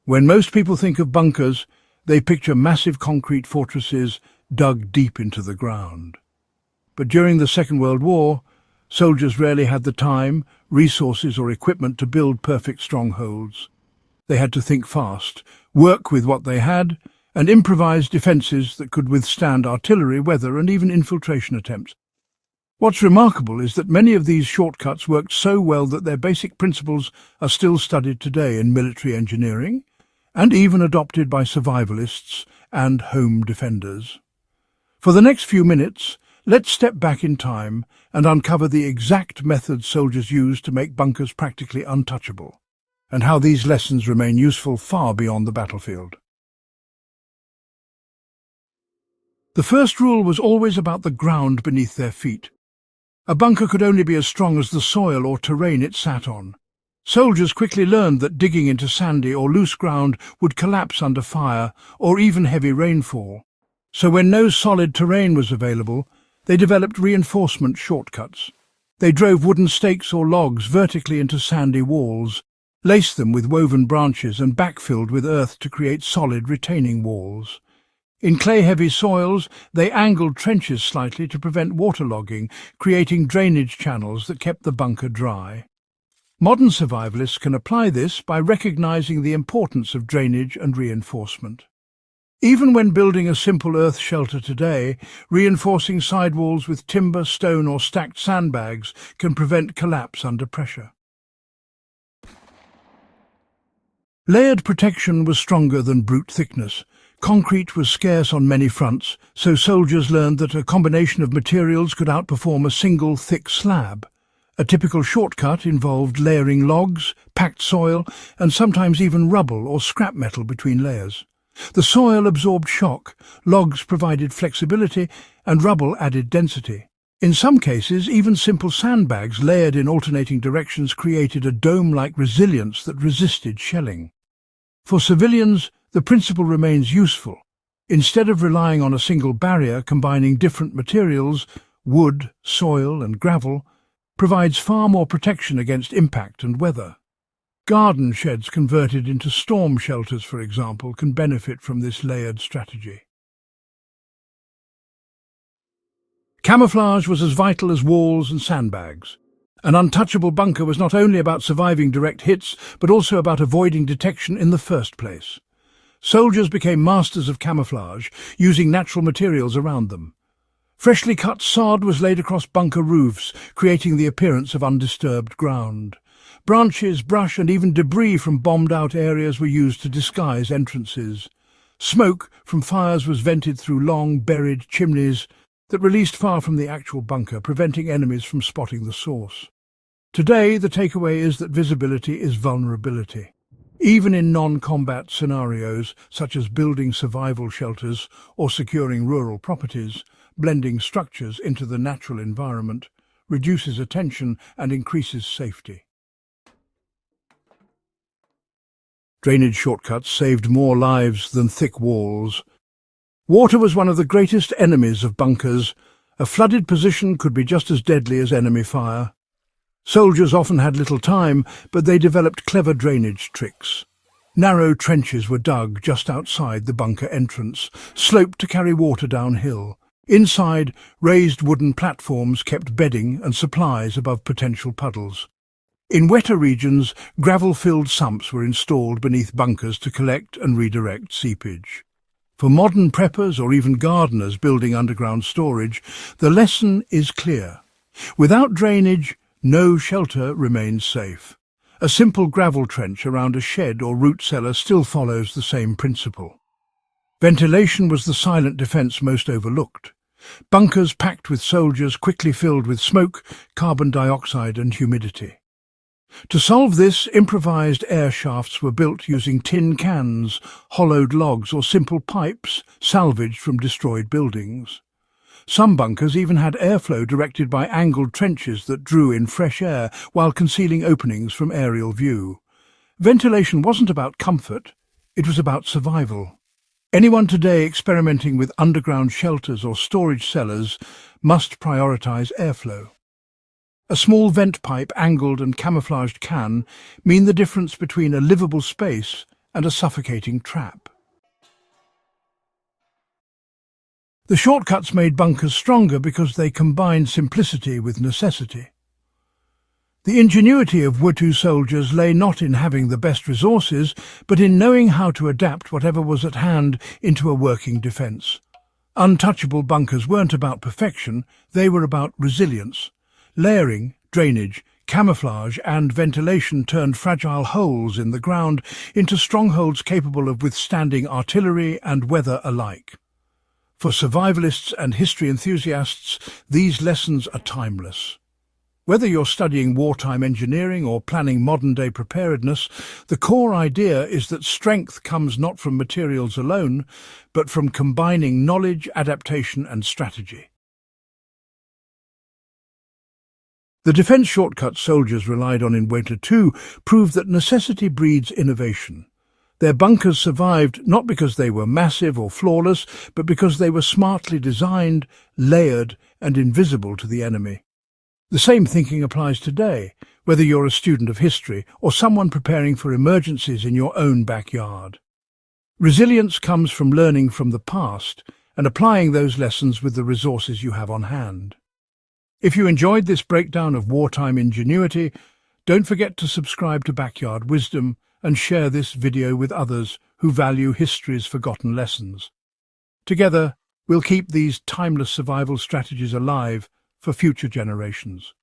When most people think of bunkers, they picture massive concrete fortresses dug deep into the ground. But during the Second World War, soldiers rarely had the time, resources or equipment to build perfect strongholds. They had to think fast, work with what they had, and improvise defences that could withstand artillery, weather and even infiltration attempts. What's remarkable is that many of these shortcuts worked so well that their basic principles are still studied today in military engineering, and even adopted by survivalists and home defenders. For the next few minutes, let's step back in time and uncover the exact methods soldiers used to make bunkers practically untouchable, and how these lessons remain useful far beyond the battlefield. The first rule was always about the ground beneath their feet. A bunker could only be as strong as the soil or terrain it sat on. Soldiers quickly learned that digging into sandy or loose ground would collapse under fire or even heavy rainfall. So when no solid terrain was available, they developed reinforcement shortcuts. They drove wooden stakes or logs vertically into sandy walls, laced them with woven branches and backfilled with earth to create solid retaining walls. In clay-heavy soils, they angled trenches slightly to prevent waterlogging, creating drainage channels that kept the bunker dry. Modern survivalists can apply this by recognizing the importance of drainage and reinforcement. Even when building a simple earth shelter today, reinforcing sidewalls with timber, stone or stacked sandbags can prevent collapse under pressure. Layered protection was stronger than brute thickness. Concrete was scarce on many fronts, so soldiers learned that a combination of materials could outperform a single thick slab. A typical shortcut involved layering logs, packed soil, and sometimes even rubble or scrap metal between layers. The soil absorbed shock, logs provided flexibility, and rubble added density. In some cases, even simple sandbags layered in alternating directions created a dome-like resilience that resisted shelling. For civilians, the principle remains useful. Instead of relying on a single barrier combining different materials, wood, soil and gravel, provides far more protection against impact and weather. Garden sheds converted into storm shelters, for example, can benefit from this layered strategy. Camouflage was as vital as walls and sandbags. An untouchable bunker was not only about surviving direct hits, but also about avoiding detection in the first place. Soldiers became masters of camouflage, using natural materials around them. Freshly cut sod was laid across bunker roofs, creating the appearance of undisturbed ground. Branches, brush and even debris from bombed-out areas were used to disguise entrances. Smoke from fires was vented through long, buried chimneys that released far from the actual bunker, preventing enemies from spotting the source. Today, the takeaway is that visibility is vulnerability. Even in non-combat scenarios, such as building survival shelters or securing rural properties, blending structures into the natural environment reduces attention and increases safety. Drainage shortcuts saved more lives than thick walls. Water was one of the greatest enemies of bunkers. A flooded position could be just as deadly as enemy fire. Soldiers often had little time, but they developed clever drainage tricks. Narrow trenches were dug just outside the bunker entrance, sloped to carry water downhill. Inside, raised wooden platforms kept bedding and supplies above potential puddles. In wetter regions, gravel-filled sumps were installed beneath bunkers to collect and redirect seepage. For modern preppers or even gardeners building underground storage, the lesson is clear. Without drainage, no shelter remains safe. A simple gravel trench around a shed or root cellar still follows the same principle. Ventilation was the silent defence most overlooked. Bunkers packed with soldiers quickly filled with smoke, carbon dioxide and humidity. To solve this, improvised air shafts were built using tin cans, hollowed logs or simple pipes salvaged from destroyed buildings. Some bunkers even had airflow directed by angled trenches that drew in fresh air while concealing openings from aerial view. Ventilation wasn't about comfort, it was about survival. Anyone today experimenting with underground shelters or storage cellars must prioritize airflow. A small vent pipe, angled and camouflaged can mean the difference between a livable space and a suffocating trap. The shortcuts made bunkers stronger because they combined simplicity with necessity. The ingenuity of Wwii soldiers lay not in having the best resources, but in knowing how to adapt whatever was at hand into a working defence. Untouchable bunkers weren't about perfection, they were about resilience. Layering, drainage, camouflage and ventilation turned fragile holes in the ground into strongholds capable of withstanding artillery and weather alike. For survivalists and history enthusiasts, these lessons are timeless. Whether you're studying wartime engineering or planning modern-day preparedness, the core idea is that strength comes not from materials alone, but from combining knowledge, adaptation and strategy. The defence shortcuts soldiers relied on in Wwii 2 proved that necessity breeds innovation. Their bunkers survived not because they were massive or flawless, but because they were smartly designed, layered and invisible to the enemy. The same thinking applies today, whether you're a student of history or someone preparing for emergencies in your own backyard. Resilience comes from learning from the past and applying those lessons with the resources you have on hand. If you enjoyed this breakdown of wartime ingenuity, don't forget to subscribe to Backyard Wisdom and share this video with others who value history's forgotten lessons. Together, we'll keep these timeless survival strategies alive for future generations.